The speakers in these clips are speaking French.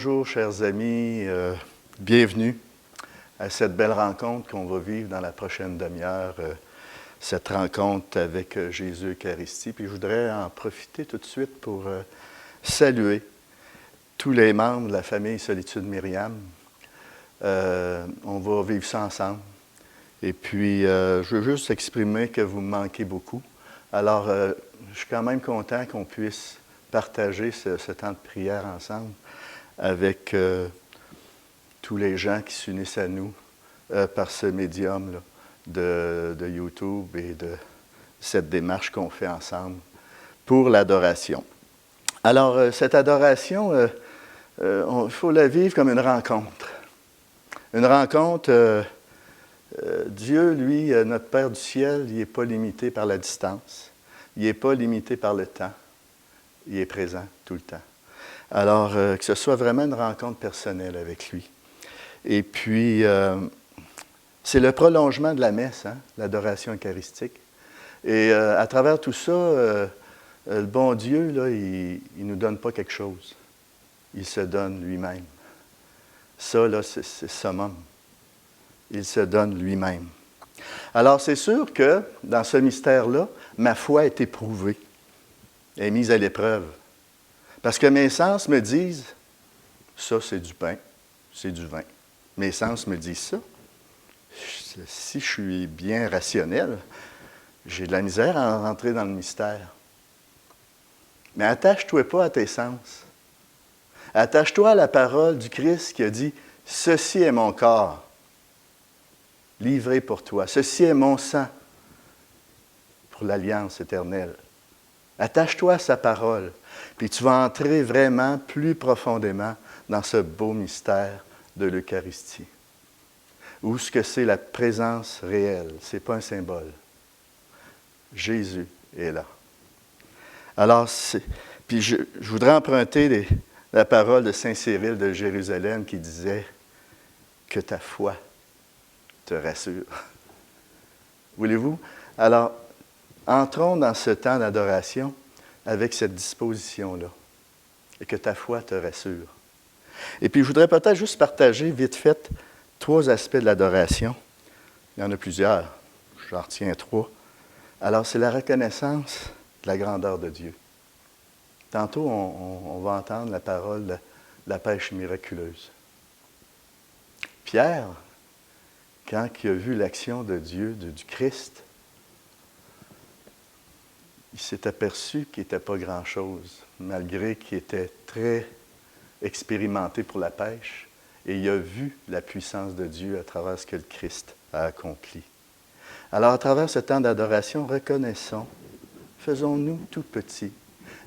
bonjour, chers amis. Bienvenue à cette belle rencontre qu'on va vivre dans la prochaine demi-heure, cette rencontre avec Jésus Eucharistie. Puis je voudrais en profiter tout de suite pour saluer tous les membres de la famille Solitude Myriam. On va vivre ça ensemble. Et puis, je veux juste exprimer que vous me manquez beaucoup. Alors, je suis quand même content qu'on puisse partager ce temps de prière ensemble avec tous les gens qui s'unissent à nous par ce médium-là de YouTube et de cette démarche qu'on fait ensemble pour l'adoration. Alors, cette adoration, il faut la vivre comme une rencontre. Une rencontre, Dieu, lui, notre Père du ciel, il n'est pas limité par la distance. Il n'est pas limité par le temps. Il est présent tout le temps. Alors, que ce soit vraiment une rencontre personnelle avec lui. Et puis, c'est le prolongement de la messe, hein, l'adoration eucharistique. Et à travers tout ça, le bon Dieu, là, il ne nous donne pas quelque chose. Il se donne lui-même. Ça, là, c'est summum. Il se donne lui-même. Alors, c'est sûr que dans ce mystère-là, ma foi est éprouvée, est mise à l'épreuve. Parce que mes sens me disent, ça c'est du pain, c'est du vin. Mes sens me disent ça. Si je suis bien rationnel, j'ai de la misère à rentrer dans le mystère. Mais attache-toi pas à tes sens. Attache-toi à la parole du Christ qui a dit, « Ceci est mon corps, livré pour toi. Ceci est mon sang pour l'alliance éternelle. » Attache-toi à sa parole, puis tu vas entrer vraiment plus profondément dans ce beau mystère de l'Eucharistie. Où ce que c'est la présence réelle, ce n'est pas un symbole. Jésus est là. Alors, puis je voudrais emprunter la parole de Saint Cyril de Jérusalem qui disait que ta foi te rassure. Voulez-vous? Alors, entrons dans ce temps d'adoration avec cette disposition-là et que ta foi te rassure. Et puis, je voudrais peut-être juste partager vite fait 3 aspects de l'adoration. Il y en a plusieurs. J'en retiens 3. Alors, c'est la reconnaissance de la grandeur de Dieu. Tantôt, on va entendre la parole de la pêche miraculeuse. Pierre, quand il a vu l'action de Dieu, du Christ, il s'est aperçu qu'il n'était pas grand-chose, malgré qu'il était très expérimenté pour la pêche, et il a vu la puissance de Dieu à travers ce que le Christ a accompli. Alors, à travers ce temps d'adoration, reconnaissons, faisons-nous tout petits,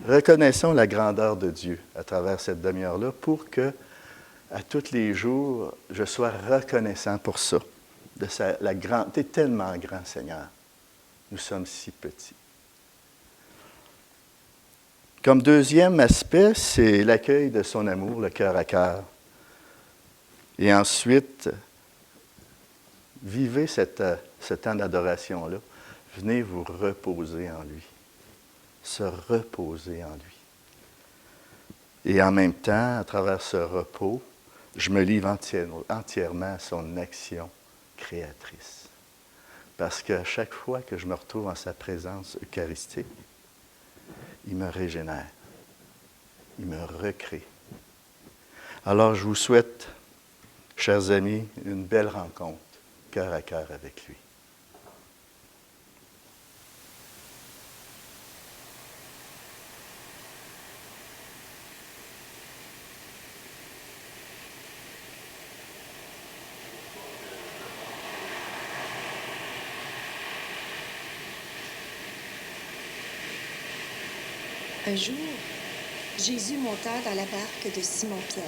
reconnaissons la grandeur de Dieu à travers cette demi-heure-là pour que, à tous les jours, je sois reconnaissant pour ça. Tu es tellement grand, Seigneur. Nous sommes si petits. Comme deuxième aspect, c'est l'accueil de son amour, le cœur à cœur. Et ensuite, vivez ce temps d'adoration-là. Venez vous reposer en lui. Se reposer en lui. Et en même temps, à travers ce repos, je me livre entièrement à son action créatrice. Parce qu'à chaque fois que je me retrouve en sa présence eucharistique, il me régénère. Il me recrée. Alors, je vous souhaite, chers amis, une belle rencontre, cœur à cœur avec lui. Un jour, Jésus monta dans la barque de Simon-Pierre.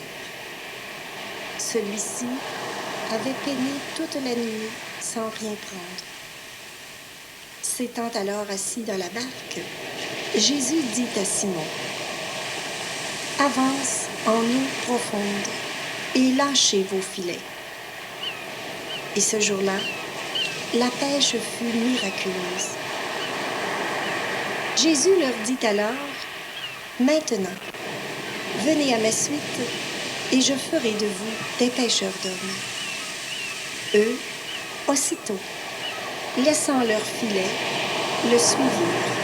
Celui-ci avait peiné toute la nuit sans rien prendre. S'étant alors assis dans la barque, Jésus dit à Simon, « Avance en eau profonde et lâchez vos filets. » Et ce jour-là, la pêche fut miraculeuse. Jésus leur dit alors, « Maintenant, venez à ma suite et je ferai de vous des pêcheurs d'hommes. Eux, aussitôt, laissant leur filet, le suivirent.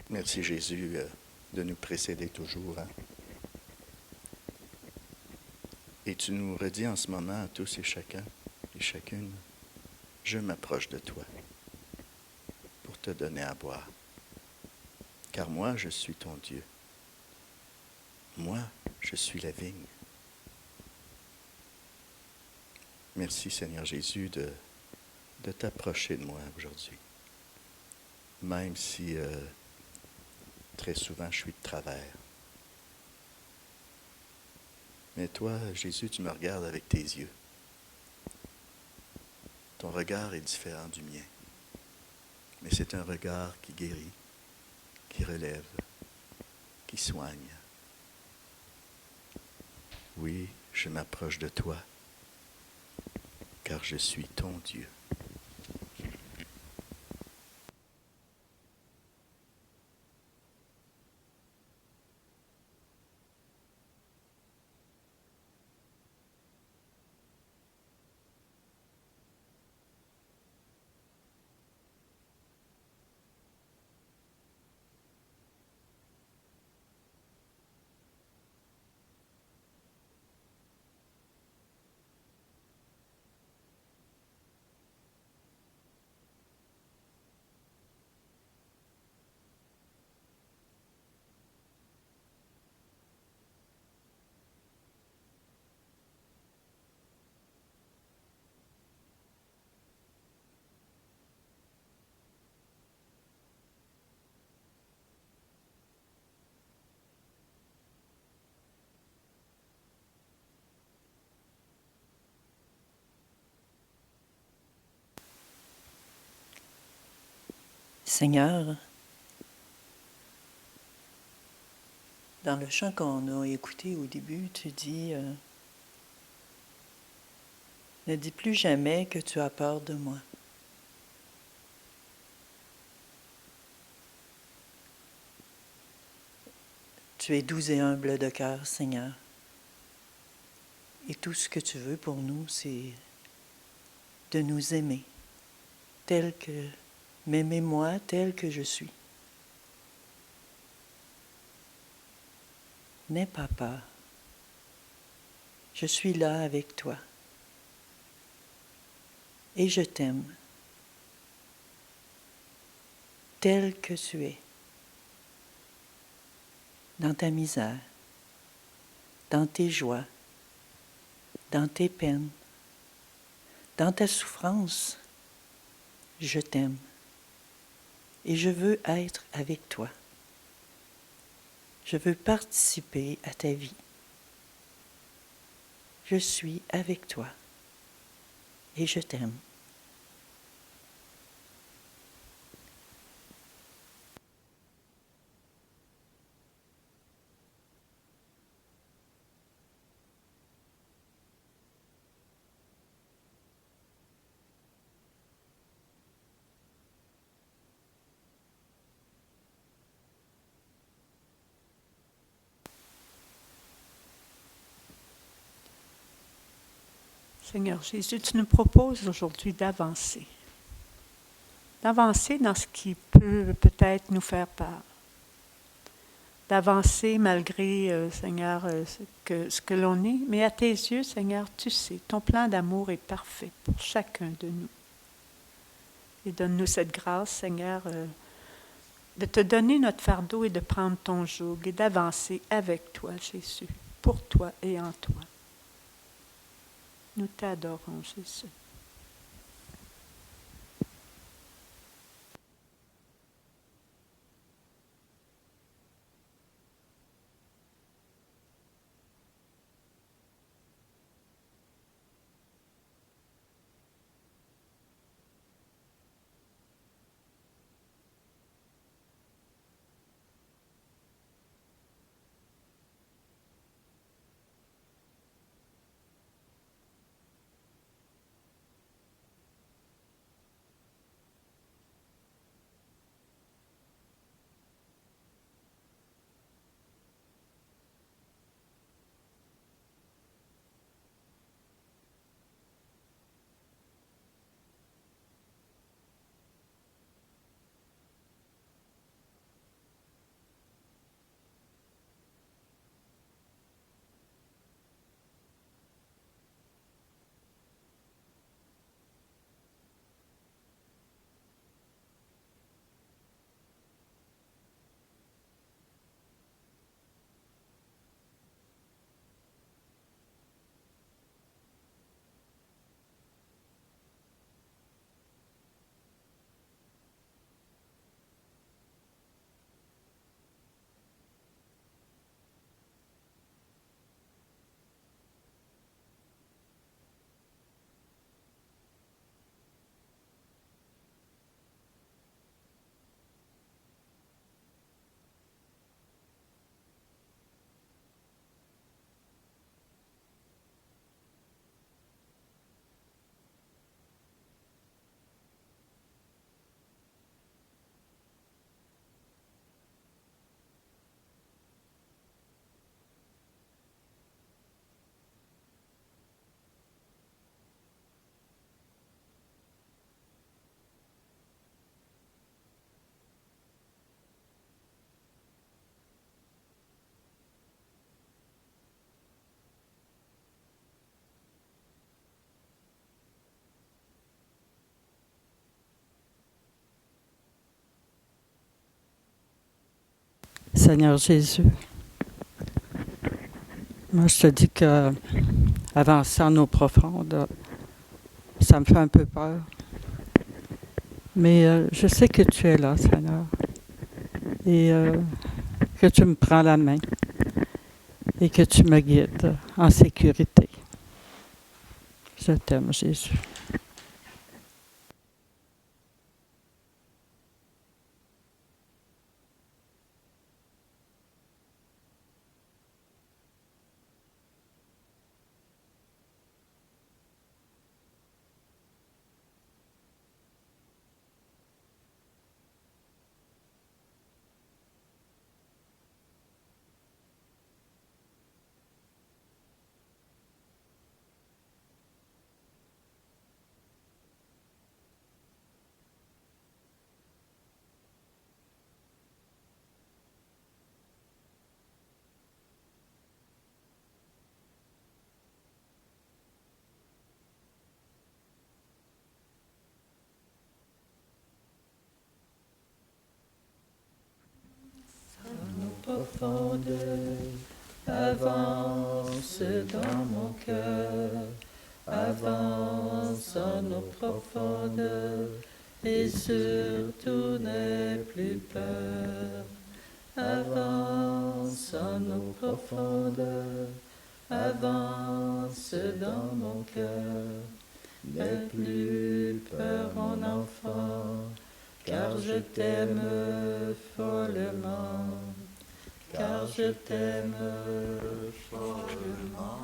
Merci Jésus de nous précéder toujours. Hein? Et tu nous redis en ce moment à tous et chacun et chacune, je m'approche de toi pour te donner à boire. Car moi, je suis ton Dieu. Moi, je suis la vigne. Merci Seigneur Jésus de t'approcher de moi aujourd'hui. Même si très souvent je suis de travers. Mais toi, Jésus, tu me regardes avec tes yeux. Ton regard est différent du mien. Mais c'est un regard qui guérit, qui relève, qui soigne. Oui, je m'approche de toi, car je suis ton Dieu. Seigneur, dans le chant qu'on a écouté au début, tu dis ne dis plus jamais que tu as peur de moi. Tu es doux et humble de cœur, Seigneur. Et tout ce que tu veux pour nous, c'est de nous aimer, m'aimer moi tel que je suis. N'aie pas peur. Je suis là avec toi. Et je t'aime, tel que tu es, dans ta misère, dans tes joies, dans tes peines, dans ta souffrance. Je t'aime et je veux être avec toi. Je veux participer à ta vie. Je suis avec toi et je t'aime. Seigneur Jésus, tu nous proposes aujourd'hui d'avancer. D'avancer dans ce qui peut peut-être nous faire peur. D'avancer malgré, Seigneur, ce que l'on est. Mais à tes yeux, Seigneur, tu sais, ton plan d'amour est parfait pour chacun de nous. Et donne-nous cette grâce, Seigneur, de te donner notre fardeau et de prendre ton joug et d'avancer avec toi, Jésus, pour toi et en toi. Nous t'adorons, Jésus. Seigneur Jésus, moi je te dis que avancer en eau profonde, ça me fait un peu peur. Mais je sais que tu es là, Seigneur, et que tu me prends la main et que tu me guides en sécurité. Je t'aime, Jésus. Profondeur, avance dans mon cœur, avance en eau profondeur, et surtout n'aie plus peur. Avance en eau profondeur, avance dans mon cœur, n'aie plus peur mon enfant, car je t'aime follement. Car je t'aime follement.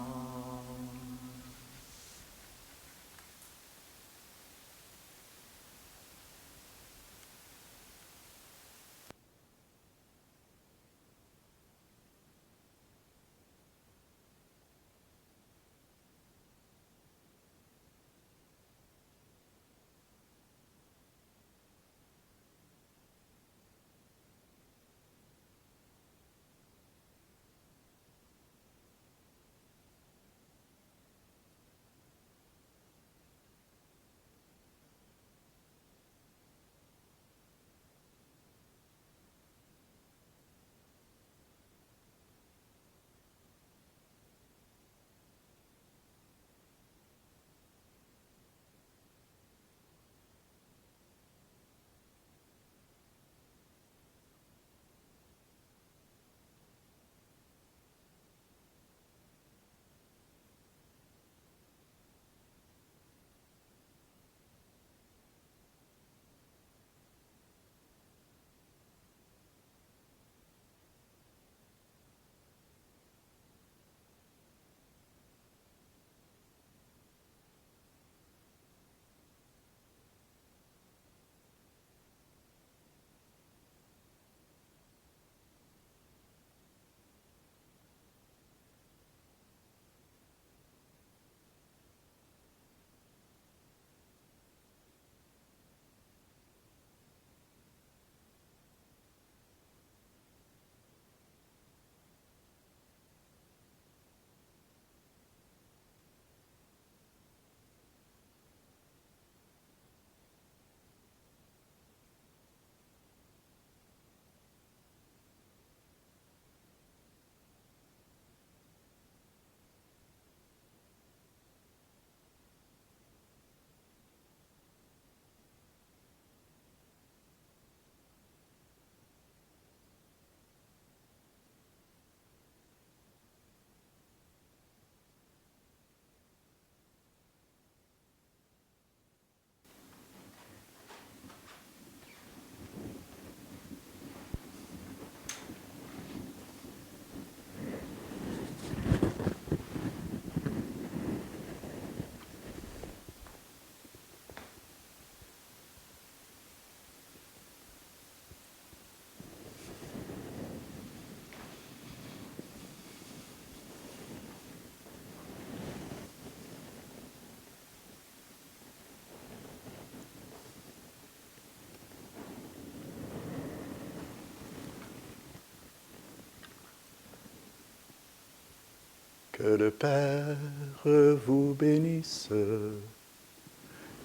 Que le Père vous bénisse,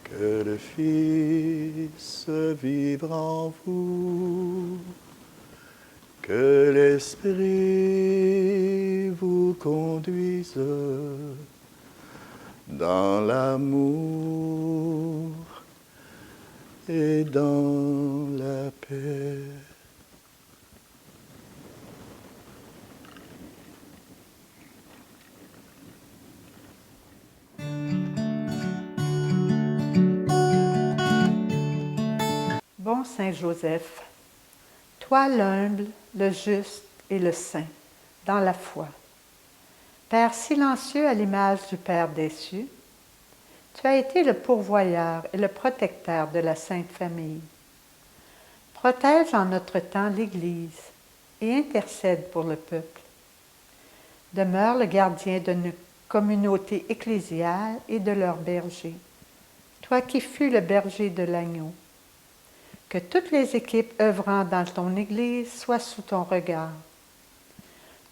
que le Fils vive en vous, Que l'Esprit vous conduise dans l'amour et dans la paix. Bon Saint Joseph, toi l'humble, le juste et le saint, dans la foi. Père silencieux à l'image du Père des cieux, tu as été le pourvoyeur et le protecteur de la Sainte Famille. Protège en notre temps l'Église et intercède pour le peuple. Demeure le gardien de nos communautés ecclésiales et de leurs bergers, toi qui fus le berger de l'agneau. Que toutes les équipes œuvrant dans ton Église soient sous ton regard.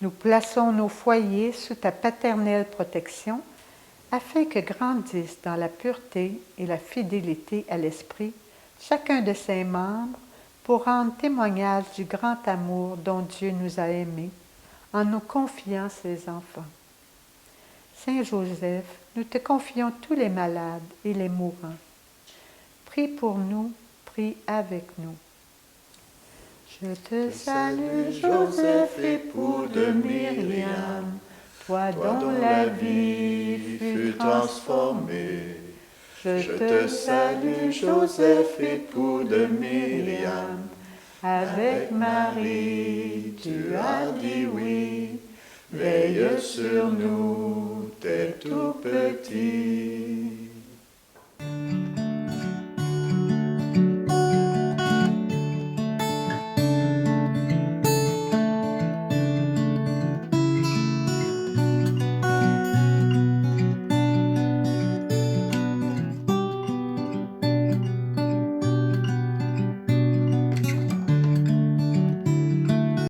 Nous plaçons nos foyers sous ta paternelle protection afin que grandissent dans la pureté et la fidélité à l'Esprit chacun de ses membres pour rendre témoignage du grand amour dont Dieu nous a aimés en nous confiant ses enfants. Saint Joseph, nous te confions tous les malades et les mourants. Prie pour nous, prie avec nous. Je te salue, Joseph, époux de Myriam, toi dont la vie fut transformée. Je te salue, Joseph, époux de Myriam, avec Marie, tu as dit oui. Veille sur nous, tes tout petits.